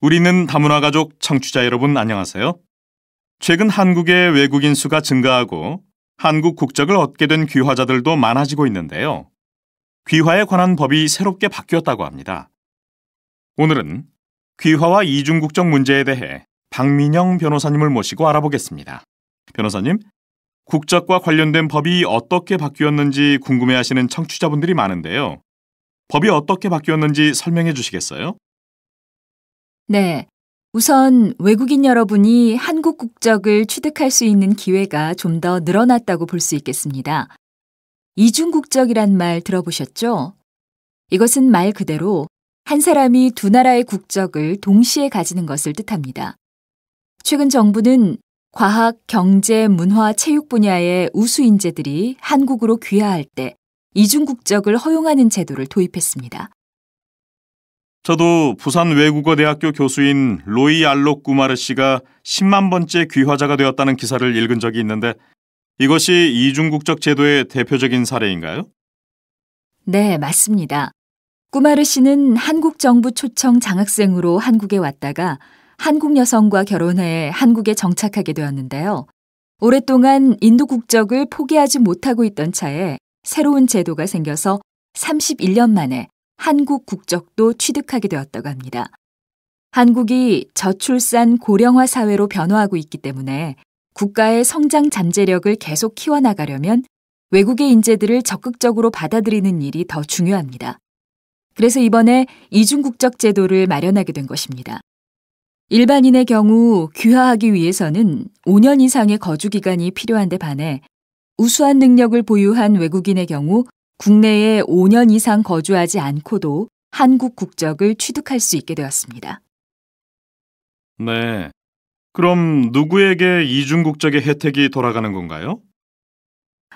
우리는 다문화 가족 청취자 여러분 안녕하세요. 최근 한국의 외국인 수가 증가하고 한국 국적을 얻게 된 귀화자들도 많아지고 있는데요. 귀화에 관한 법이 새롭게 바뀌었다고 합니다. 오늘은 귀화와 이중 국적 문제에 대해 박민영 변호사님을 모시고 알아보겠습니다. 변호사님, 국적과 관련된 법이 어떻게 바뀌었는지 궁금해하시는 청취자분들이 많은데요. 법이 어떻게 바뀌었는지 설명해 주시겠어요? 네. 우선 외국인 여러분이 한국 국적을 취득할 수 있는 기회가 좀 더 늘어났다고 볼 수 있겠습니다. 이중 국적이란 말 들어보셨죠? 이것은 말 그대로 한 사람이 두 나라의 국적을 동시에 가지는 것을 뜻합니다. 최근 정부는 과학, 경제, 문화, 체육 분야의 우수 인재들이 한국으로 귀화할 때 이중 국적을 허용하는 제도를 도입했습니다. 저도 부산 외국어대학교 교수인 로이 알록 구마르 씨가 10만 번째 귀화자가 되었다는 기사를 읽은 적이 있는데 이것이 이중국적 제도의 대표적인 사례인가요? 네, 맞습니다. 꾸마르 씨는 한국 정부 초청 장학생으로 한국에 왔다가 한국 여성과 결혼해 한국에 정착하게 되었는데요. 오랫동안 인도 국적을 포기하지 못하고 있던 차에 새로운 제도가 생겨서 31년 만에 한국 국적도 취득하게 되었다고 합니다. 한국이 저출산 고령화 사회로 변화하고 있기 때문에 국가의 성장 잠재력을 계속 키워나가려면 외국의 인재들을 적극적으로 받아들이는 일이 더 중요합니다. 그래서 이번에 이중국적 제도를 마련하게 된 것입니다. 일반인의 경우 귀화하기 위해서는 5년 이상의 거주 기간이 필요한데 반해 우수한 능력을 보유한 외국인의 경우 국내에 5년 이상 거주하지 않고도 한국 국적을 취득할 수 있게 되었습니다. 네. 그럼 누구에게 이중국적의 혜택이 돌아가는 건가요?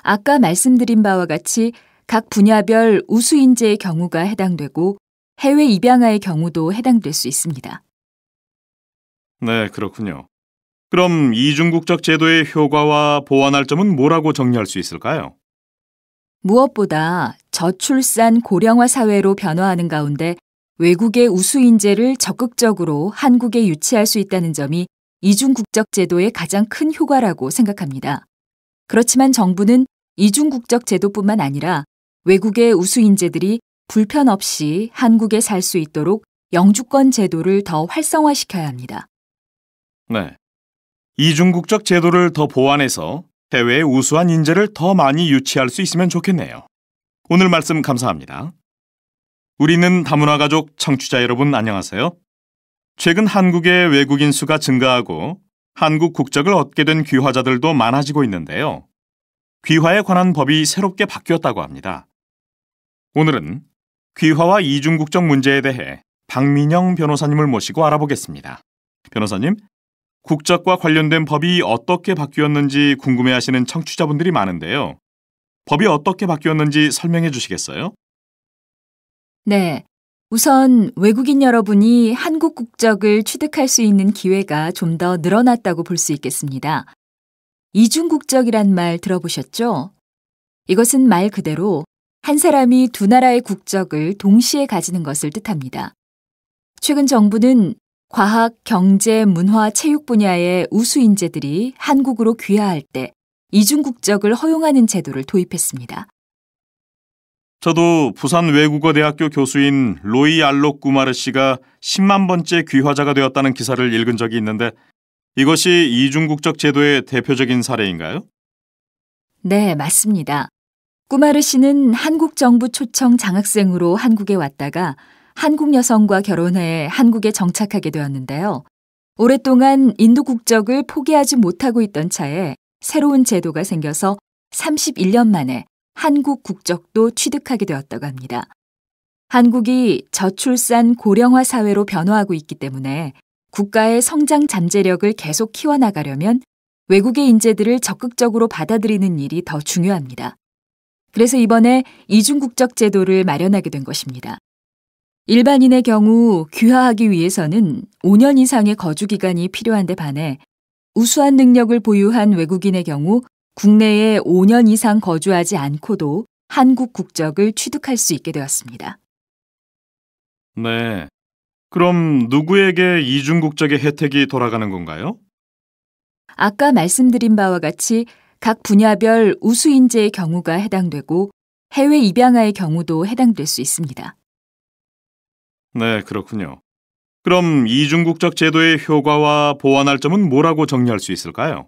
아까 말씀드린 바와 같이 각 분야별 우수 인재의 경우가 해당되고 해외 입양아의 경우도 해당될 수 있습니다. 네, 그렇군요. 그럼 이중국적 제도의 효과와 보완할 점은 뭐라고 정리할 수 있을까요? 무엇보다 저출산 고령화 사회로 변화하는 가운데 외국의 우수 인재를 적극적으로 한국에 유치할 수 있다는 점이 이중국적 제도의 가장 큰 효과라고 생각합니다. 그렇지만 정부는 이중국적 제도뿐만 아니라 외국의 우수 인재들이 불편 없이 한국에 살 수 있도록 영주권 제도를 더 활성화시켜야 합니다. 네. 이중국적 제도를 더 보완해서 해외의 우수한 인재를 더 많이 유치할 수 있으면 좋겠네요. 오늘 말씀 감사합니다. 우리는 다문화 가족 청취자 여러분 안녕하세요. 최근 한국의 외국인 수가 증가하고 한국 국적을 얻게 된 귀화자들도 많아지고 있는데요. 귀화에 관한 법이 새롭게 바뀌었다고 합니다. 오늘은 귀화와 이중국적 문제에 대해 박민영 변호사님을 모시고 알아보겠습니다. 변호사님, 국적과 관련된 법이 어떻게 바뀌었는지 궁금해하시는 청취자분들이 많은데요. 법이 어떻게 바뀌었는지 설명해 주시겠어요? 네. 우선 외국인 여러분이 한국 국적을 취득할 수 있는 기회가 좀 더 늘어났다고 볼 수 있겠습니다. 이중국적이란 말 들어보셨죠? 이것은 말 그대로 한 사람이 두 나라의 국적을 동시에 가지는 것을 뜻합니다. 최근 정부는 과학, 경제, 문화, 체육 분야의 우수 인재들이 한국으로 귀화할 때 이중국적을 허용하는 제도를 도입했습니다. 저도 부산 외국어대학교 교수인 로이 알록 구마르 씨가 10만 번째 귀화자가 되었다는 기사를 읽은 적이 있는데 이것이 이중국적 제도의 대표적인 사례인가요? 네, 맞습니다. 꾸마르 씨는 한국 정부 초청 장학생으로 한국에 왔다가 한국 여성과 결혼해 한국에 정착하게 되었는데요. 오랫동안 인도 국적을 포기하지 못하고 있던 차에 새로운 제도가 생겨서 31년 만에 한국 국적도 취득하게 되었다고 합니다. 한국이 저출산 고령화 사회로 변화하고 있기 때문에 국가의 성장 잠재력을 계속 키워나가려면 외국의 인재들을 적극적으로 받아들이는 일이 더 중요합니다. 그래서 이번에 이중국적 제도를 마련하게 된 것입니다. 일반인의 경우 귀화하기 위해서는 5년 이상의 거주 기간이 필요한데 반해 우수한 능력을 보유한 외국인의 경우 국내에 5년 이상 거주하지 않고도 한국 국적을 취득할 수 있게 되었습니다. 네. 그럼 누구에게 이중국적의 혜택이 돌아가는 건가요? 아까 말씀드린 바와 같이 각 분야별 우수 인재의 경우가 해당되고 해외 입양아의 경우도 해당될 수 있습니다. 네, 그렇군요. 그럼 이중국적 제도의 효과와 보완할 점은 뭐라고 정리할 수 있을까요?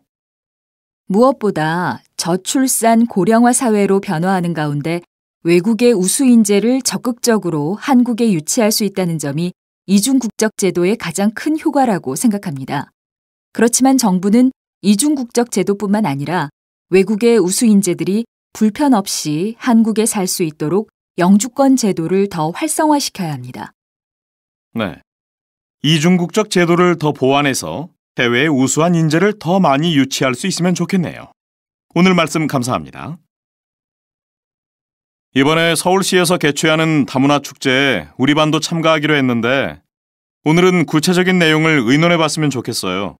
무엇보다 저출산 고령화 사회로 변화하는 가운데 외국의 우수 인재를 적극적으로 한국에 유치할 수 있다는 점이 이중국적 제도의 가장 큰 효과라고 생각합니다. 그렇지만 정부는 이중국적 제도뿐만 아니라 외국의 우수 인재들이 불편 없이 한국에 살 수 있도록 영주권 제도를 더 활성화시켜야 합니다. 네. 이중국적 제도를 더 보완해서 해외의 우수한 인재를 더 많이 유치할 수 있으면 좋겠네요. 오늘 말씀 감사합니다. 이번에 서울시에서 개최하는 다문화 축제에 우리 반도 참가하기로 했는데 오늘은 구체적인 내용을 의논해 봤으면 좋겠어요.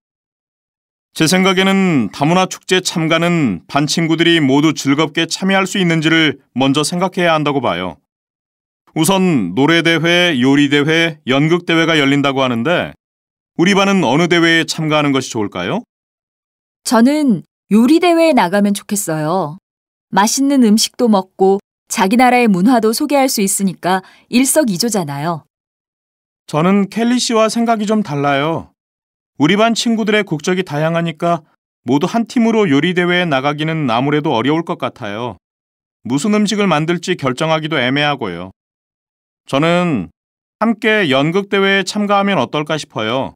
제 생각에는 다문화 축제 참가는 반 친구들이 모두 즐겁게 참여할 수 있는지를 먼저 생각해야 한다고 봐요. 우선 노래대회, 요리대회, 연극대회가 열린다고 하는데 우리 반은 어느 대회에 참가하는 것이 좋을까요? 저는 요리대회에 나가면 좋겠어요. 맛있는 음식도 먹고 자기 나라의 문화도 소개할 수 있으니까 일석이조잖아요. 저는 켈리 씨와 생각이 좀 달라요. 우리 반 친구들의 국적이 다양하니까 모두 한 팀으로 요리대회에 나가기는 아무래도 어려울 것 같아요. 무슨 음식을 만들지 결정하기도 애매하고요. 저는 함께 연극대회에 참가하면 어떨까 싶어요.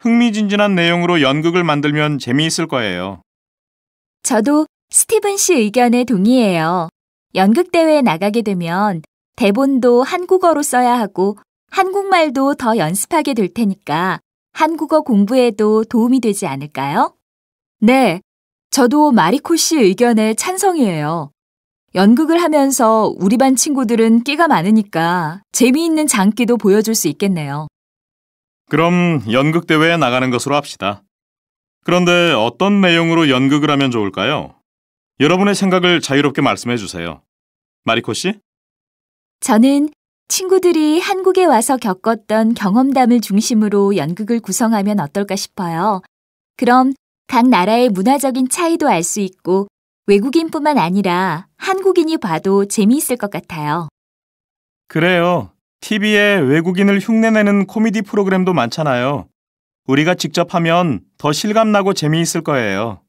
흥미진진한 내용으로 연극을 만들면 재미있을 거예요. 저도 스티븐 씨 의견에 동의해요. 연극대회에 나가게 되면 대본도 한국어로 써야 하고 한국말도 더 연습하게 될 테니까 한국어 공부에도 도움이 되지 않을까요? 네, 저도 마리코 씨 의견에 찬성이에요. 연극을 하면서 우리 반 친구들은 끼가 많으니까 재미있는 장기도 보여줄 수 있겠네요. 그럼 연극대회에 나가는 것으로 합시다. 그런데 어떤 내용으로 연극을 하면 좋을까요? 여러분의 생각을 자유롭게 말씀해 주세요. 마리코 씨? 저는 친구들이 한국에 와서 겪었던 경험담을 중심으로 연극을 구성하면 어떨까 싶어요. 그럼 각 나라의 문화적인 차이도 알 수 있고 외국인뿐만 아니라 한국인이 봐도 재미있을 것 같아요. 그래요. TV에 외국인을 흉내내는 코미디 프로그램도 많잖아요. 우리가 직접 하면 더 실감나고 재미있을 거예요.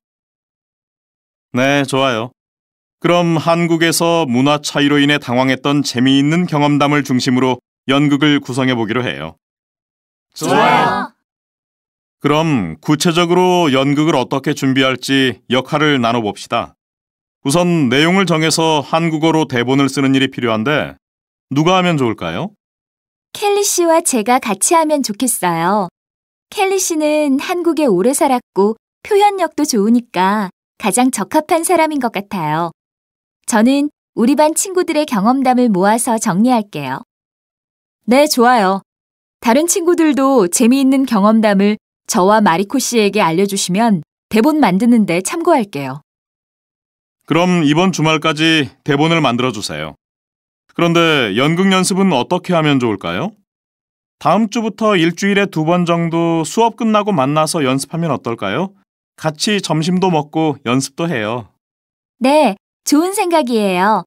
네, 좋아요. 그럼 한국에서 문화 차이로 인해 당황했던 재미있는 경험담을 중심으로 연극을 구성해 보기로 해요. 좋아요. 그럼 구체적으로 연극을 어떻게 준비할지 역할을 나눠봅시다. 우선 내용을 정해서 한국어로 대본을 쓰는 일이 필요한데 누가 하면 좋을까요? 켈리 씨와 제가 같이 하면 좋겠어요. 켈리 씨는 한국에 오래 살았고 표현력도 좋으니까 가장 적합한 사람인 것 같아요. 저는 우리 반 친구들의 경험담을 모아서 정리할게요. 네, 좋아요. 다른 친구들도 재미있는 경험담을 저와 마리코 씨에게 알려주시면 대본 만드는데 참고할게요. 그럼 이번 주말까지 대본을 만들어 주세요. 그런데 연극 연습은 어떻게 하면 좋을까요? 다음 주부터 일주일에 2번 정도 수업 끝나고 만나서 연습하면 어떨까요? 같이 점심도 먹고 연습도 해요. 네, 좋은 생각이에요.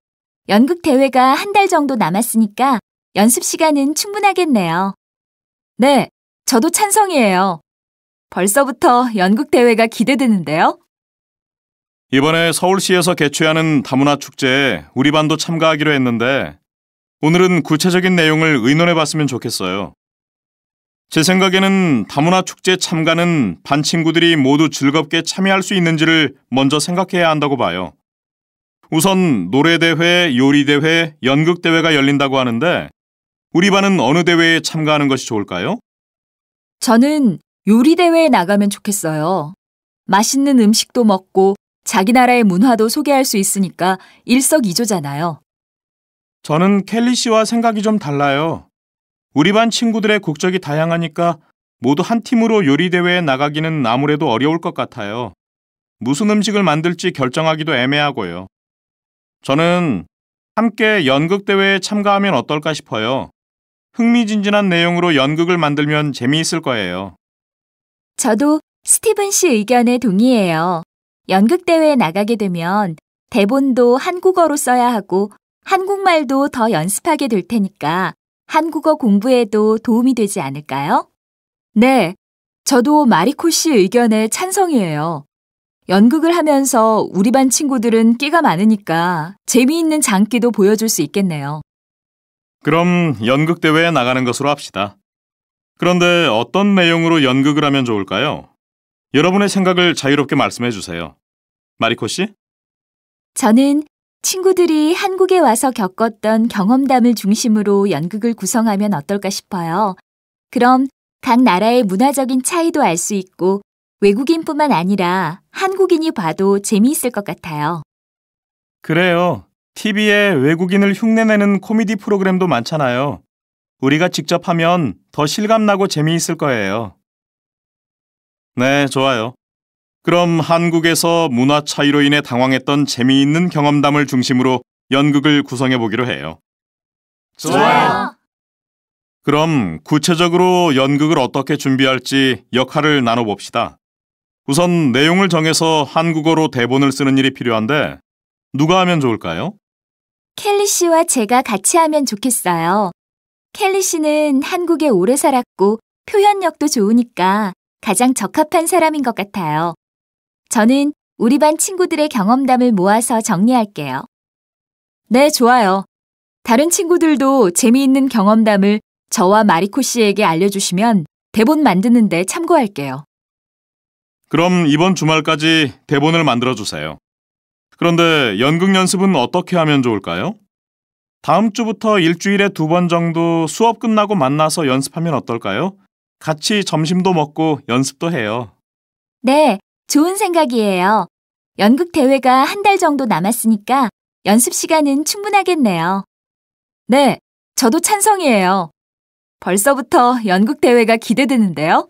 연극 대회가 한 달 정도 남았으니까 연습 시간은 충분하겠네요. 네, 저도 찬성이에요. 벌써부터 연극 대회가 기대되는데요. 이번에 서울시에서 개최하는 다문화 축제에 우리 반도 참가하기로 했는데 오늘은 구체적인 내용을 의논해 봤으면 좋겠어요. 제 생각에는 다문화 축제 참가는 반 친구들이 모두 즐겁게 참여할 수 있는지를 먼저 생각해야 한다고 봐요. 우선 노래대회, 요리대회, 연극대회가 열린다고 하는데 우리 반은 어느 대회에 참가하는 것이 좋을까요? 저는 요리대회에 나가면 좋겠어요. 맛있는 음식도 먹고 자기 나라의 문화도 소개할 수 있으니까 일석이조잖아요. 저는 켈리 씨와 생각이 좀 달라요. 우리 반 친구들의 국적이 다양하니까 모두 한 팀으로 요리대회에 나가기는 아무래도 어려울 것 같아요. 무슨 음식을 만들지 결정하기도 애매하고요. 저는 함께 연극대회에 참가하면 어떨까 싶어요. 흥미진진한 내용으로 연극을 만들면 재미있을 거예요. 저도 스티븐 씨 의견에 동의해요. 연극대회에 나가게 되면 대본도 한국어로 써야 하고 한국말도 더 연습하게 될 테니까 한국어 공부에도 도움이 되지 않을까요? 네, 저도 마리코 씨 의견에 찬성이에요. 연극을 하면서 우리 반 친구들은 끼가 많으니까 재미있는 장기도 보여줄 수 있겠네요. 그럼 연극대회에 나가는 것으로 합시다. 그런데 어떤 내용으로 연극을 하면 좋을까요? 여러분의 생각을 자유롭게 말씀해 주세요. 마리코 씨? 저는 친구들이 한국에 와서 겪었던 경험담을 중심으로 연극을 구성하면 어떨까 싶어요. 그럼 각 나라의 문화적인 차이도 알 수 있고 외국인뿐만 아니라 한국인이 봐도 재미있을 것 같아요. 그래요. TV에 외국인을 흉내내는 코미디 프로그램도 많잖아요. 우리가 직접 하면 더 실감나고 재미있을 거예요. 네, 좋아요. 그럼 한국에서 문화 차이로 인해 당황했던 재미있는 경험담을 중심으로 연극을 구성해 보기로 해요. 좋아요. 그럼 구체적으로 연극을 어떻게 준비할지 역할을 나눠봅시다. 우선 내용을 정해서 한국어로 대본을 쓰는 일이 필요한데 누가 하면 좋을까요? 켈리 씨와 제가 같이 하면 좋겠어요. 켈리 씨는 한국에 오래 살았고 표현력도 좋으니까 가장 적합한 사람인 것 같아요. 저는 우리 반 친구들의 경험담을 모아서 정리할게요. 네, 좋아요. 다른 친구들도 재미있는 경험담을 저와 마리코 씨에게 알려주시면 대본 만드는데 참고할게요. 그럼 이번 주말까지 대본을 만들어 주세요. 그런데 연극 연습은 어떻게 하면 좋을까요? 다음 주부터 일주일에 2번 정도 수업 끝나고 만나서 연습하면 어떨까요? 같이 점심도 먹고 연습도 해요. 네, 좋은 생각이에요. 연극 대회가 1달 정도 남았으니까 연습 시간은 충분하겠네요. 네, 저도 찬성이에요. 벌써부터 연극 대회가 기대되는데요.